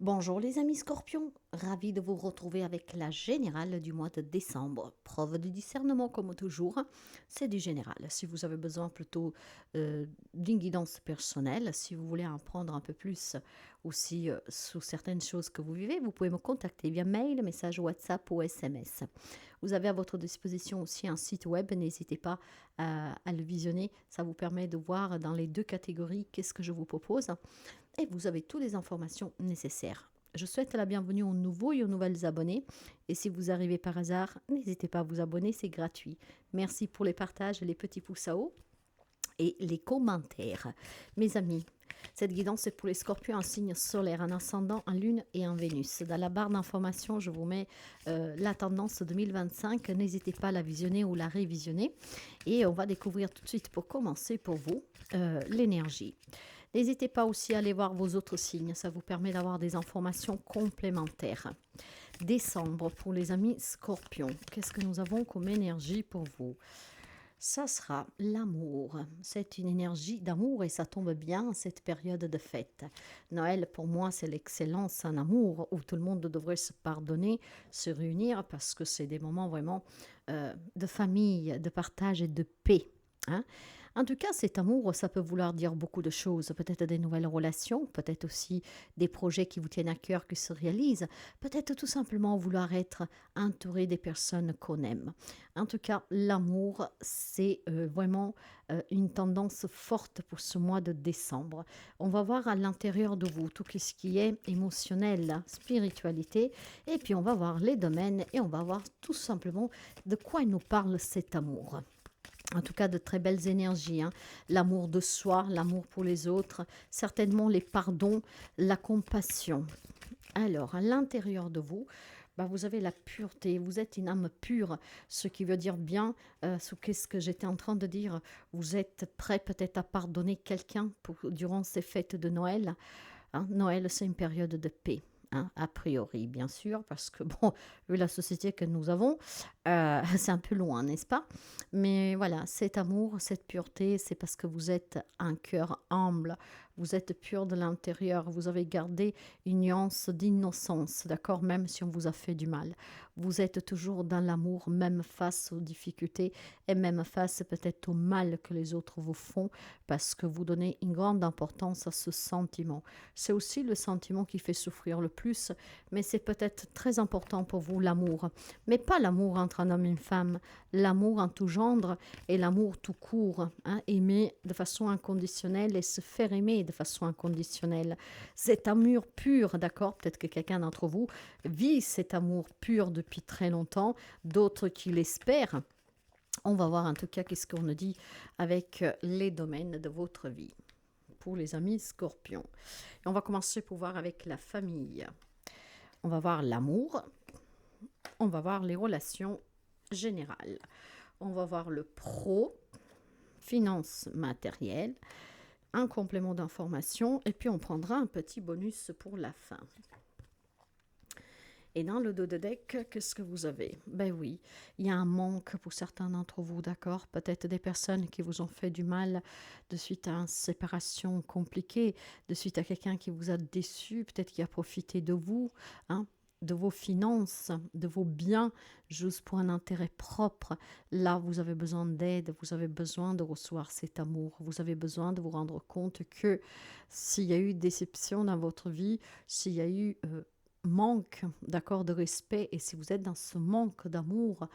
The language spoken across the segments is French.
Bonjour les amis scorpions, ravi de vous retrouver avec la générale du mois de décembre. Preuve de discernement comme toujours, c'est du général. Si vous avez besoin plutôt d'une guidance personnelle, si vous voulez en prendre un peu plus aussi sur certaines choses que vous vivez, vous pouvez me contacter via mail, message WhatsApp ou SMS. Vous avez à votre disposition aussi un site web, n'hésitez pas à le visionner, ça vous permet de voir dans les deux catégories qu'est-ce que je vous propose et vous avez toutes les informations nécessaires. Je souhaite la bienvenue aux nouveaux et aux nouvelles abonnés. Et si vous arrivez par hasard, n'hésitez pas à vous abonner, c'est gratuit. Merci pour les partages, les petits pouces à haut et les commentaires. Mes amis, cette guidance est pour les scorpions en signe solaire, en ascendant, en lune et en Vénus. Dans la barre d'informations, je vous mets la tendance 2025. N'hésitez pas à la visionner ou la révisionner. Et on va découvrir tout de suite, pour commencer, pour vous, l'énergie. N'hésitez pas aussi à aller voir vos autres signes, ça vous permet d'avoir des informations complémentaires. Décembre pour les amis scorpions, qu'est-ce que nous avons comme énergie pour vous? Ça sera l'amour. C'est une énergie d'amour et ça tombe bien cette période de fête. Noël, pour moi, c'est l'excellence en amour où tout le monde devrait se pardonner, se réunir parce que c'est des moments vraiment de famille, de partage et de paix. Hein. En tout cas, cet amour, ça peut vouloir dire beaucoup de choses. Peut-être des nouvelles relations, peut-être aussi des projets qui vous tiennent à cœur qui se réalisent, peut-être tout simplement vouloir être entouré des personnes qu'on aime. En tout cas, l'amour, c'est vraiment une tendance forte pour ce mois de décembre. On va voir à l'intérieur de vous tout ce qui est émotionnel, spiritualité, et puis on va voir les domaines et on va voir tout simplement de quoi il nous parle cet amour. En tout cas, de très belles énergies. Hein. L'amour de soi, l'amour pour les autres, certainement les pardons, la compassion. Alors, à l'intérieur de vous, vous avez la pureté, vous êtes une âme pure, ce qui veut dire bien, qu'est-ce que j'étais en train de dire, vous êtes prêt peut-être à pardonner quelqu'un durant ces fêtes de Noël. Hein. Noël, c'est une période de paix. Hein, a priori, bien sûr, parce que, bon, vu la société que nous avons, c'est un peu loin, n'est-ce pas? Mais voilà, cet amour, cette pureté, c'est parce que vous êtes un cœur humble, vous êtes pur de l'intérieur, vous avez gardé une nuance d'innocence, d'accord? Même si on vous a fait du mal. Vous êtes toujours dans l'amour, même face aux difficultés et même face peut-être au mal que les autres vous font, parce que vous donnez une grande importance à ce sentiment. C'est aussi le sentiment qui fait souffrir le plus, mais c'est peut-être très important pour vous, l'amour. Mais pas l'amour entre un homme et une femme, l'amour en tout genre et l'amour tout court. Hein, aimer de façon inconditionnelle et se faire aimer de façon inconditionnelle. Cet amour pur, d'accord? Peut-être que quelqu'un d'entre vous vit cet amour pur depuis très longtemps, d'autres qui l'espèrent. On va voir en tout cas qu'est-ce qu'on nous dit avec les domaines de votre vie pour les amis scorpions. Et on va commencer pour voir avec la famille. On va voir l'amour, on va voir les relations générales, on va voir le pro, finances matérielles, un complément d'information et puis on prendra un petit bonus pour la fin. Et dans le dos de deck, qu'est-ce que vous avez? Ben oui, il y a un manque pour certains d'entre vous, d'accord? Peut-être des personnes qui vous ont fait du mal de suite à une séparation compliquée, de suite à quelqu'un qui vous a déçu, peut-être qui a profité de vous, hein, de vos finances, de vos biens, juste pour un intérêt propre. Là, vous avez besoin d'aide, vous avez besoin de recevoir cet amour, vous avez besoin de vous rendre compte que s'il y a eu déception dans votre vie, s'il y a eu manque, d'accord, de respect, et si vous êtes dans ce manque d'amour,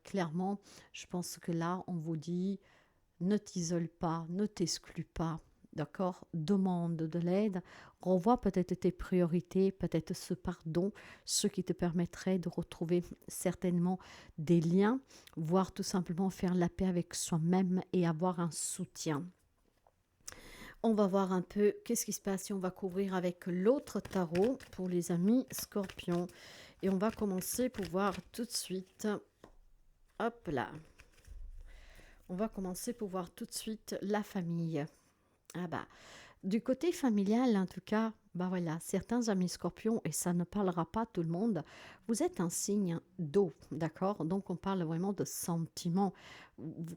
clairement, je pense que là, on vous dit, ne t'isole pas, ne t'exclus pas, d'accord, demande de l'aide, revois peut-être tes priorités, peut-être ce pardon, ce qui te permettrait de retrouver certainement des liens, voire tout simplement faire la paix avec soi-même et avoir un soutien. On va voir un peu qu'est-ce qui se passe si on va couvrir avec l'autre tarot pour les amis scorpions. Et on va commencer pour voir tout de suite. Hop là. On va commencer pour voir tout de suite la famille. Ah bah, Du côté familial, en tout cas, bah voilà, certains amis scorpions, et ça ne parlera pas à tout le monde, vous êtes un signe d'eau, d'accord? Donc on parle vraiment de sentiments.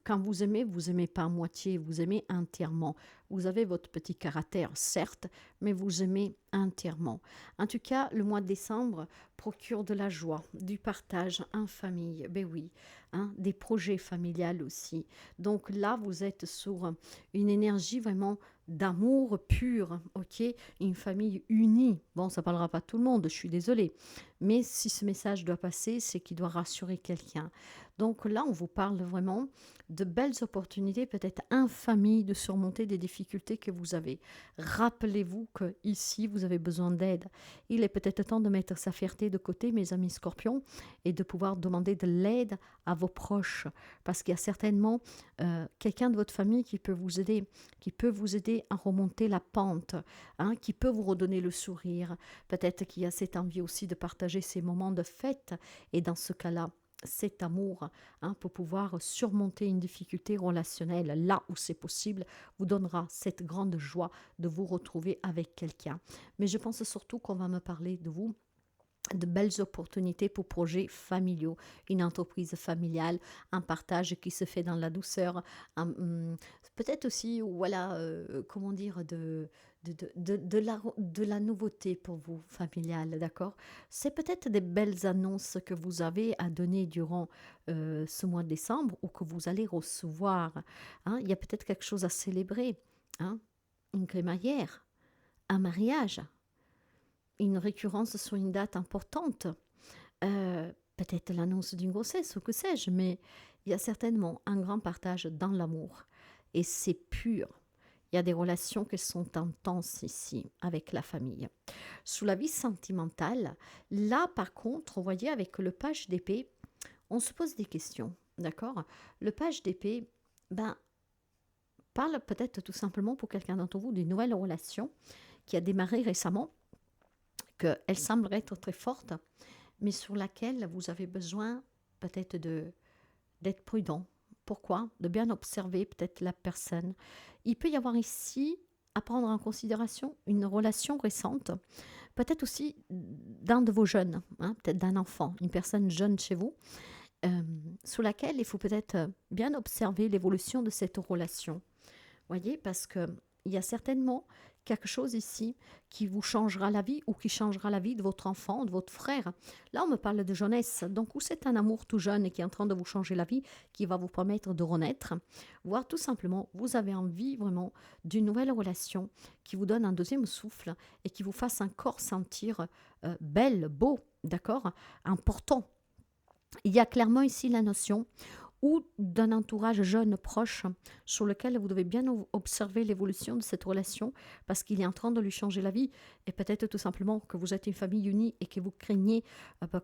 Quand vous aimez pas à moitié, vous aimez entièrement. Vous avez votre petit caractère, certes, mais vous aimez entièrement. En tout cas, le mois de décembre procure de la joie, du partage en famille, ben oui, hein, des projets familiales aussi. Donc là, vous êtes sur une énergie vraiment d'amour pur, ok? Une famille unie. Bon, ça parlera pas à tout le monde, je suis désolée. Mais si ce message doit passer, c'est qu'il doit rassurer quelqu'un. Donc là, on vous parle vraiment de belles opportunités, peut-être en famille, de surmonter des difficultés que vous avez. Rappelez-vous que ici, vous avez besoin d'aide. Il est peut-être temps de mettre sa fierté de côté, mes amis scorpions, et de pouvoir demander de l'aide à vos proches. Parce qu'il y a certainement quelqu'un de votre famille qui peut vous aider à remonter la pente, hein, qui peut vous redonner le sourire. Peut-être qu'il y a cette envie aussi de partager ces moments de fête et dans ce cas-là, cet amour, hein, pour pouvoir surmonter une difficulté relationnelle là où c'est possible, vous donnera cette grande joie de vous retrouver avec quelqu'un. Mais je pense surtout qu'on va me parler de vous, de belles opportunités pour projets familiaux, une entreprise familiale, un partage qui se fait dans la douceur, peut-être aussi, voilà, comment dire, de la nouveauté pour vous, familiale, d'accord? C'est peut-être des belles annonces que vous avez à donner durant ce mois de décembre ou que vous allez recevoir, hein. Il y a peut-être quelque chose à célébrer, hein? Une crémaillère, un mariage, une récurrence sur une date importante, peut-être l'annonce d'une grossesse ou que sais-je, mais il y a certainement un grand partage dans l'amour. Et c'est pur. Il y a des relations qui sont intenses ici avec la famille. Sous la vie sentimentale, là par contre, vous voyez, avec le page d'épée, on se pose des questions, d'accord? Le page d'épée, ben, parle peut-être tout simplement pour quelqu'un d'entre vous d'une nouvelle relation qui a démarré récemment, qu'elle semblerait être très forte, mais sur laquelle vous avez besoin peut-être d'être prudent. Pourquoi? De bien observer peut-être la personne. Il peut y avoir ici à prendre en considération une relation récente, peut-être aussi d'un de vos jeunes, hein, peut-être d'un enfant, une personne jeune chez vous, sous laquelle il faut peut-être bien observer l'évolution de cette relation. Voyez, parce que il y a certainement quelque chose ici qui vous changera la vie ou qui changera la vie de votre enfant, de votre frère. Là, on me parle de jeunesse, donc où c'est un amour tout jeune et qui est en train de vous changer la vie, qui va vous permettre de renaître, voire tout simplement, vous avez envie vraiment d'une nouvelle relation qui vous donne un deuxième souffle et qui vous fasse encore sentir belle, beau, d'accord, important. Il y a clairement ici la notion ou d'un entourage jeune proche sur lequel vous devez bien observer l'évolution de cette relation parce qu'il est en train de lui changer la vie et peut-être tout simplement que vous êtes une famille unie et que vous craignez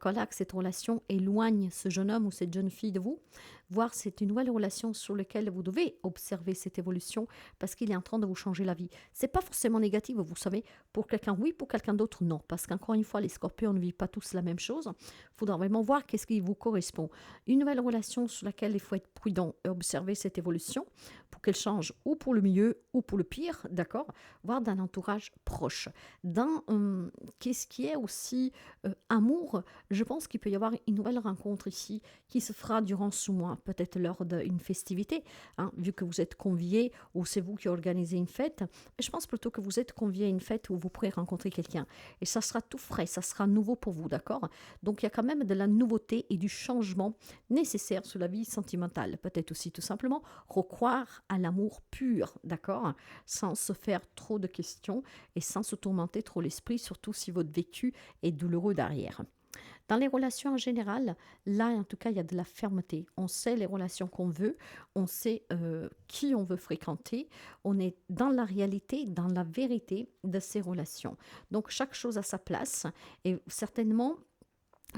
voilà, que cette relation éloigne ce jeune homme ou cette jeune fille de vous, voire c'est une nouvelle relation sur laquelle vous devez observer cette évolution parce qu'il est en train de vous changer la vie. C'est pas forcément négatif, vous savez, pour quelqu'un oui, pour quelqu'un d'autre non, parce qu'encore une fois, les scorpions ne vivent pas tous la même chose. Il faudra vraiment voir qu'est-ce qui vous correspond. Une nouvelle relation sur laquelle il faut être prudent et observer cette évolution pour qu'elle change ou pour le mieux ou pour le pire, d'accord, voire d'un entourage proche. Dans qu'est-ce qui est aussi amour, je pense qu'il peut y avoir une nouvelle rencontre ici qui se fera durant ce mois, peut-être lors d'une festivité, hein, vu que vous êtes conviés ou c'est vous qui organisez une fête. Je pense plutôt que vous êtes conviés à une fête où vous pourrez rencontrer quelqu'un. Et ça sera tout frais, ça sera nouveau pour vous, d'accord? Donc il y a quand même de la nouveauté et du changement nécessaire sur la vie sentimentale. Peut-être aussi tout simplement recroire à l'amour pur, d'accord? Sans se faire trop de questions et sans se tourmenter trop l'esprit, surtout si votre vécu est douloureux derrière. Dans les relations en général, là, en tout cas, il y a de la fermeté. On sait les relations qu'on veut, on sait qui on veut fréquenter, on est dans la réalité, dans la vérité de ces relations. Donc, chaque chose a sa place et certainement,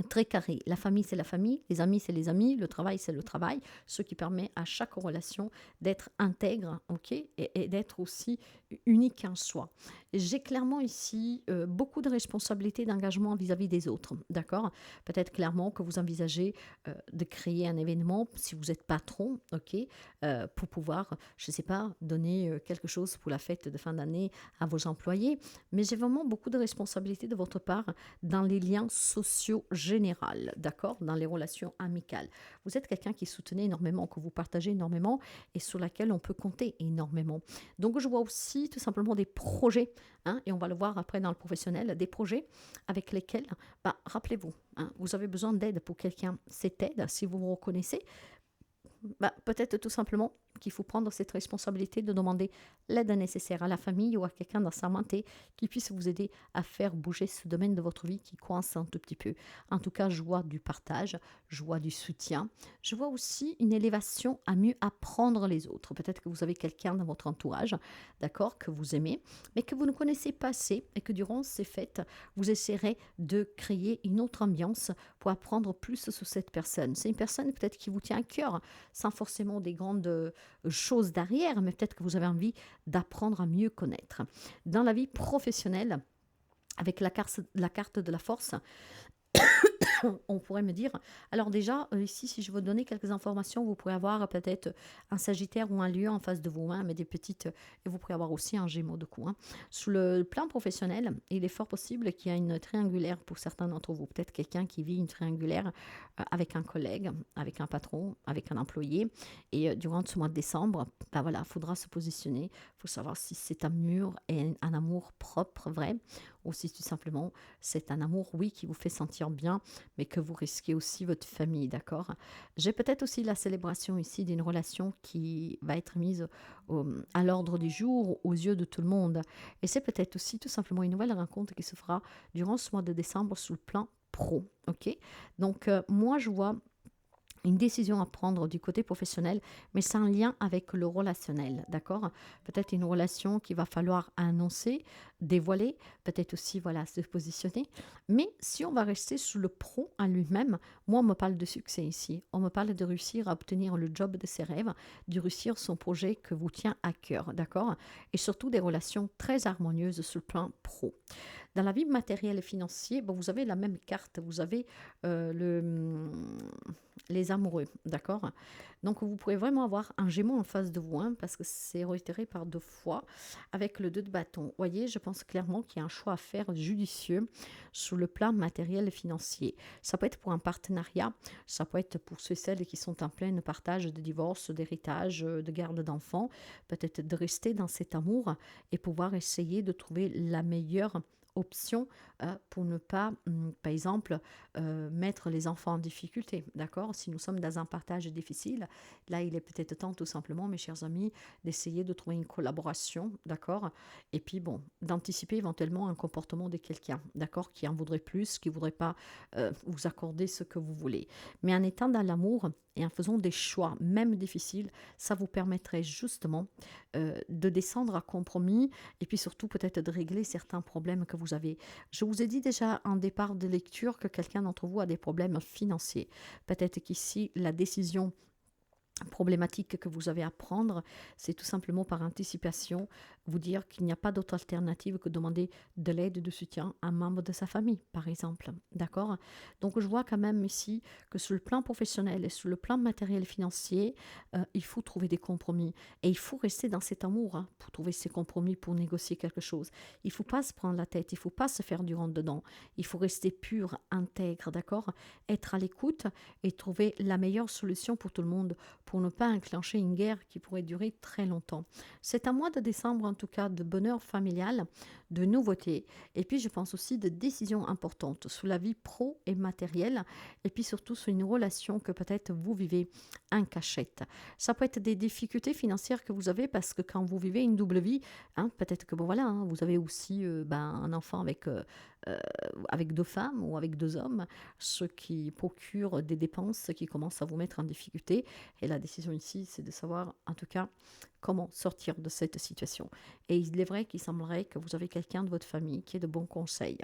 très carré. La famille, c'est la famille, les amis, c'est les amis, le travail, c'est le travail, ce qui permet à chaque relation d'être intègre, ok, et d'être aussi unique en soi. J'ai clairement ici beaucoup de responsabilités d'engagement vis-à-vis des autres, d'accord. Peut-être clairement que vous envisagez de créer un événement si vous êtes patron, ok, pour pouvoir, je ne sais pas, donner quelque chose pour la fête de fin d'année à vos employés, mais j'ai vraiment beaucoup de responsabilités de votre part dans les liens sociaux généraux, d'accord, dans les relations amicales. Vous êtes quelqu'un qui soutenait énormément, que vous partagez énormément et sur laquelle on peut compter énormément. Donc je vois aussi tout simplement des projets, hein, et on va le voir après dans le professionnel, des projets avec lesquels, bah, rappelez-vous, hein, vous avez besoin d'aide pour quelqu'un, cette aide, si vous vous reconnaissez, bah, peut-être tout simplement qu'il faut prendre cette responsabilité de demander l'aide nécessaire à la famille ou à quelqu'un d'assermenté qui puisse vous aider à faire bouger ce domaine de votre vie qui coince un tout petit peu. En tout cas, je vois du partage, je vois du soutien, je vois aussi une élévation à mieux apprendre les autres. Peut-être que vous avez quelqu'un dans votre entourage, d'accord, que vous aimez, mais que vous ne connaissez pas assez et que durant ces fêtes, vous essaierez de créer une autre ambiance pour apprendre plus sur cette personne. C'est une personne peut-être qui vous tient à cœur, sans forcément des grandes choses derrière, mais peut-être que vous avez envie d'apprendre à mieux connaître. Dans la vie professionnelle, avec la carte de la force, on pourrait me dire, alors déjà, ici, si je veux donner quelques informations, vous pourrez avoir peut-être un Sagittaire ou un Lion en face de vous, hein, mais des petites, et vous pourrez avoir aussi un Gémeaux de coup. Hein. Sous le plan professionnel, il est fort possible qu'il y ait une triangulaire pour certains d'entre vous. Peut-être quelqu'un qui vit une triangulaire avec un collègue, avec un patron, avec un employé. Et durant ce mois de décembre, ben voilà, il faudra se positionner. Il faut savoir si c'est un mur et un amour propre, vrai, ou si tout simplement c'est un amour, oui, qui vous fait sentir bien, mais que vous risquez aussi votre famille, d'accord. J'ai peut-être aussi la célébration ici d'une relation qui va être mise à l'ordre du jour, aux yeux de tout le monde. Et c'est peut-être aussi tout simplement une nouvelle rencontre qui se fera durant ce mois de décembre sous le plan pro, ok. Donc moi je vois une décision à prendre du côté professionnel, mais c'est un lien avec le relationnel, d'accord. Peut-être une relation qu'il va falloir annoncer, dévoiler, peut-être aussi voilà se positionner. Mais si on va rester sous le pro en lui-même, moi on me parle de succès ici. On me parle de réussir à obtenir le job de ses rêves, de réussir son projet que vous tient à cœur, d'accord. Et surtout des relations très harmonieuses sur le plan pro. Dans la vie matérielle et financière, bon, vous avez la même carte, vous avez les amoureux, d'accord. Donc vous pourrez vraiment avoir un Gémeaux en face de vous, hein, parce que c'est réitéré par 2 fois, avec le 2 de bâton. Vous voyez, je pense clairement qu'il y a un choix à faire judicieux sur le plan matériel et financier. Ça peut être pour un partenariat, ça peut être pour ceux et celles qui sont en plein partage de divorce, d'héritage, de garde d'enfants, peut-être de rester dans cet amour et pouvoir essayer de trouver la meilleure option pour ne pas, par exemple, mettre les enfants en difficulté, d'accord. Si nous sommes dans un partage difficile, là, il est peut-être temps, tout simplement, mes chers amis, d'essayer de trouver une collaboration, d'accord. Et puis, bon, d'anticiper éventuellement un comportement de quelqu'un, d'accord, qui en voudrait plus, qui ne voudrait pas vous accorder ce que vous voulez. Mais en étant dans l'amour et en faisant des choix, même difficiles, ça vous permettrait justement de descendre à compromis et puis surtout peut-être de régler certains problèmes que vous avez. Je vous ai dit déjà en départ de lecture que quelqu'un d'entre vous a des problèmes financiers. Peut-être qu'ici, la décision problématique que vous avez à prendre, c'est tout simplement par anticipation vous dire qu'il n'y a pas d'autre alternative que demander de l'aide et de soutien à un membre de sa famille, par exemple. D'accord. Donc je vois quand même ici que sur le plan professionnel et sur le plan matériel et financier, il faut trouver des compromis. Et il faut rester dans cet amour hein, pour trouver ces compromis, pour négocier quelque chose. Il ne faut pas se prendre la tête, il ne faut pas se faire du rentre-dedans. Il faut rester pur, intègre, d'accord. Être à l'écoute et trouver la meilleure solution pour tout le monde, pour ne pas enclencher une guerre qui pourrait durer très longtemps. C'est un mois de décembre, en tout cas, de bonheur familial, de nouveautés, et puis je pense aussi de décisions importantes sur la vie pro et matérielle, et puis surtout sur une relation que peut-être vous vivez en cachette. Ça peut être des difficultés financières que vous avez parce que quand vous vivez une double vie, hein, peut-être que bon voilà, hein, vous avez aussi un enfant euh, avec 2 femmes ou avec 2 hommes, ce qui procure des dépenses qui commencent à vous mettre en difficulté. Et la décision ici, c'est de savoir en tout cas comment sortir de cette situation. Et il est vrai qu'il semblerait que vous avez quelqu'un de votre famille qui ait de bons conseils.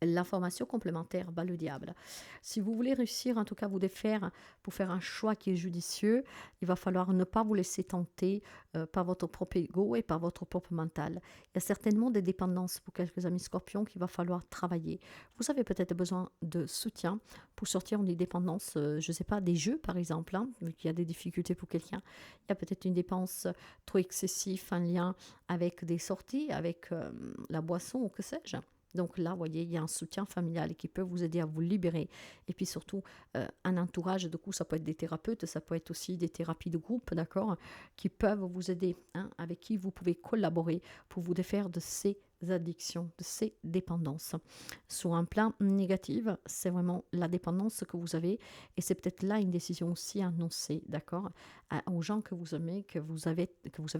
L'information complémentaire bat le diable. Si vous voulez réussir, en tout cas, vous défaire pour faire un choix qui est judicieux, il va falloir ne pas vous laisser tenter par votre propre ego et par votre propre mental. Il y a certainement des dépendances pour quelques amis scorpions qu'il va falloir travailler. Vous avez peut-être besoin de soutien pour sortir d'une dépendance, je ne sais pas, des jeux par exemple, hein, vu qu'il y a des difficultés pour quelqu'un. Il y a peut-être une dépense trop excessive en lien avec des sorties, avec la boisson ou que sais-je. Donc là, vous voyez, il y a un soutien familial qui peut vous aider à vous libérer. Et puis surtout, un entourage, du coup, ça peut être des thérapeutes, ça peut être aussi des thérapies de groupe, d'accord, qui peuvent vous aider, hein, avec qui vous pouvez collaborer pour vous défaire de ces addictions, de ces dépendances. Sur un plan négatif, c'est vraiment la dépendance que vous avez et c'est peut-être là une décision aussi à annoncer, d'accord, aux gens que vous aimez, que vous avez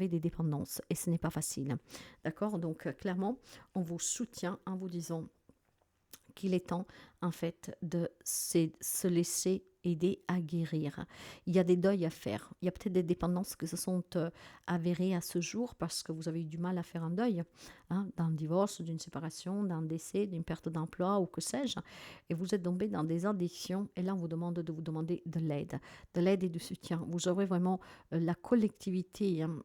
des dépendances et ce n'est pas facile, d'accord. Donc clairement, on vous soutient en vous disant qu'il est temps en fait de se laisser aider à guérir. Il y a des deuils à faire. Il y a peut-être des dépendances qui se sont avérées à ce jour parce que vous avez eu du mal à faire un deuil, hein, d'un divorce, d'une séparation, d'un décès, d'une perte d'emploi ou que sais-je. Et vous êtes tombé dans des addictions et là on vous demande de vous demander de l'aide et du soutien. Vous aurez vraiment la collectivité, hein,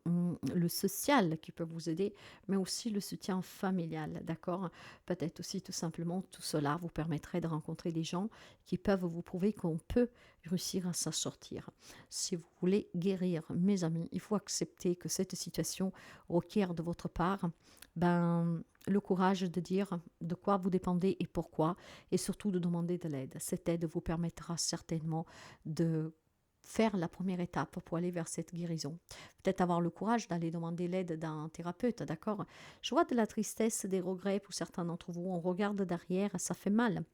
le social qui peut vous aider, mais aussi le soutien familial, d'accord. Peut-être aussi tout simplement tout cela vous permettrait de rencontrer des gens qui peuvent vous prouver qu'on peut réussir à s'en sortir. Si vous voulez guérir, mes amis, il faut accepter que cette situation requiert de votre part le courage de dire de quoi vous dépendez et pourquoi, et surtout de demander de l'aide. Cette aide vous permettra certainement de faire la première étape pour aller vers cette guérison. Peut-être avoir le courage d'aller demander l'aide d'un thérapeute, d'accord. Je vois de la tristesse, des regrets pour certains d'entre vous. On regarde derrière, ça fait mal.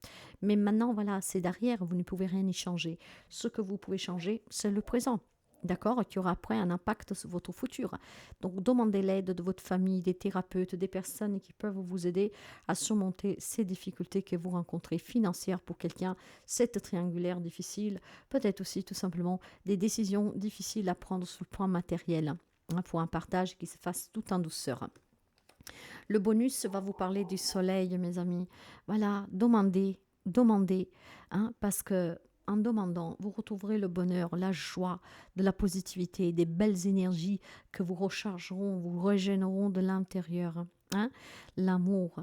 Mais maintenant, voilà, c'est derrière, vous ne pouvez rien y changer. Ce que vous pouvez changer, c'est le présent. D'accord, qui aura après un impact sur votre futur. Donc, demandez l'aide de votre famille, des thérapeutes, des personnes qui peuvent vous aider à surmonter ces difficultés que vous rencontrez financières pour quelqu'un, cette triangulaire difficile, peut-être aussi tout simplement des décisions difficiles à prendre sur le plan matériel, hein, pour un partage qui se fasse tout en douceur. Le bonus va vous parler du soleil, mes amis. Voilà, demandez, hein, parce que en demandant, vous retrouverez le bonheur, la joie, de la positivité, des belles énergies que vous rechargeront, vous régénéreront de l'intérieur, hein, l'amour.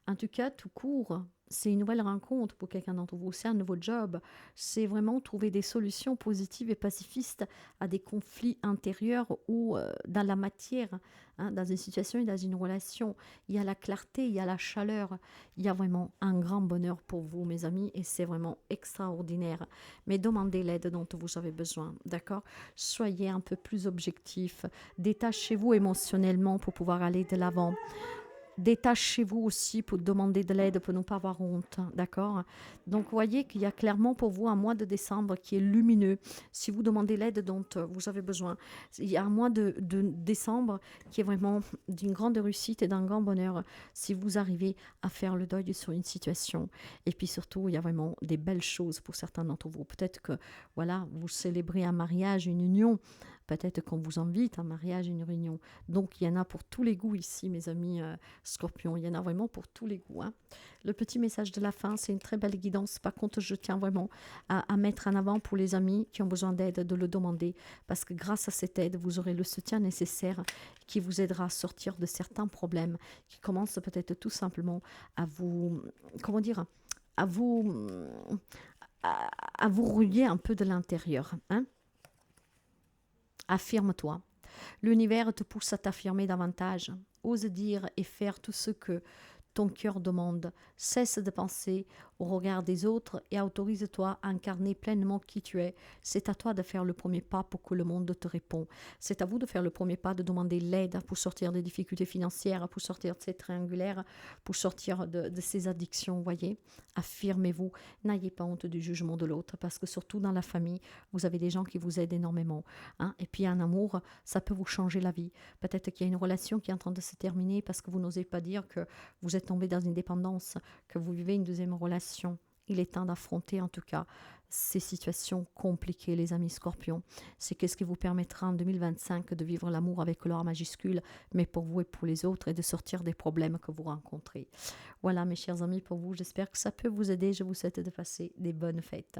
En tout cas, tout court, c'est une nouvelle rencontre pour quelqu'un d'entre vous, c'est un nouveau job, c'est vraiment trouver des solutions positives et pacifistes à des conflits intérieurs ou dans la matière, hein, dans une situation et dans une relation. Il y a la clarté, il y a la chaleur, il y a vraiment un grand bonheur pour vous, mes amis, et c'est vraiment extraordinaire. Mais demandez l'aide dont vous avez besoin, d'accord. Soyez un peu plus objectif, détachez-vous émotionnellement pour pouvoir aller de l'avant. Détachez-vous aussi pour demander de l'aide, pour ne pas avoir honte, d'accord. Donc, vous voyez qu'il y a clairement pour vous un mois de décembre qui est lumineux. Si vous demandez l'aide dont vous avez besoin, il y a un mois de décembre qui est vraiment d'une grande réussite et d'un grand bonheur si vous arrivez à faire le deuil sur une situation. Et puis surtout, il y a vraiment des belles choses pour certains d'entre vous. Peut-être que, voilà, vous célébrez un mariage, une union. Peut-être qu'on vous invite à un mariage, une réunion. Donc, il y en a pour tous les goûts ici, mes amis Scorpion. Il y en a vraiment pour tous les goûts, hein. Le petit message de la fin, c'est une très belle guidance. Par contre, je tiens vraiment à mettre en avant pour les amis qui ont besoin d'aide, de le demander. Parce que grâce à cette aide, vous aurez le soutien nécessaire qui vous aidera à sortir de certains problèmes qui commencent peut-être tout simplement à vous, comment dire, à vous, à vous rouiller un peu de l'intérieur, hein. Affirme-toi. L'univers te pousse à t'affirmer davantage. Ose dire et faire tout ce que ton cœur demande. Cesse de penser au regard des autres et autorise-toi à incarner pleinement qui tu es. C'est à toi de faire le premier pas pour que le monde te réponde. C'est à vous de faire le premier pas, de demander l'aide pour sortir des difficultés financières, pour sortir de ces triangulaires, pour sortir de ces addictions, voyez. Affirmez-vous, n'ayez pas honte du jugement de l'autre, parce que surtout dans la famille, vous avez des gens qui vous aident énormément, hein. Et puis un amour, ça peut vous changer la vie. Peut-être qu'il y a une relation qui est en train de se terminer parce que vous n'osez pas dire que vous êtes tombé dans une dépendance, que vous vivez une deuxième relation. Il est temps d'affronter en tout cas ces situations compliquées, les amis scorpions. C'est qu'est-ce qui vous permettra en 2025 de vivre l'amour avec l'O majuscule, mais pour vous et pour les autres, et de sortir des problèmes que vous rencontrez. Voilà mes chers amis pour vous, j'espère que ça peut vous aider. Je vous souhaite de passer des bonnes fêtes.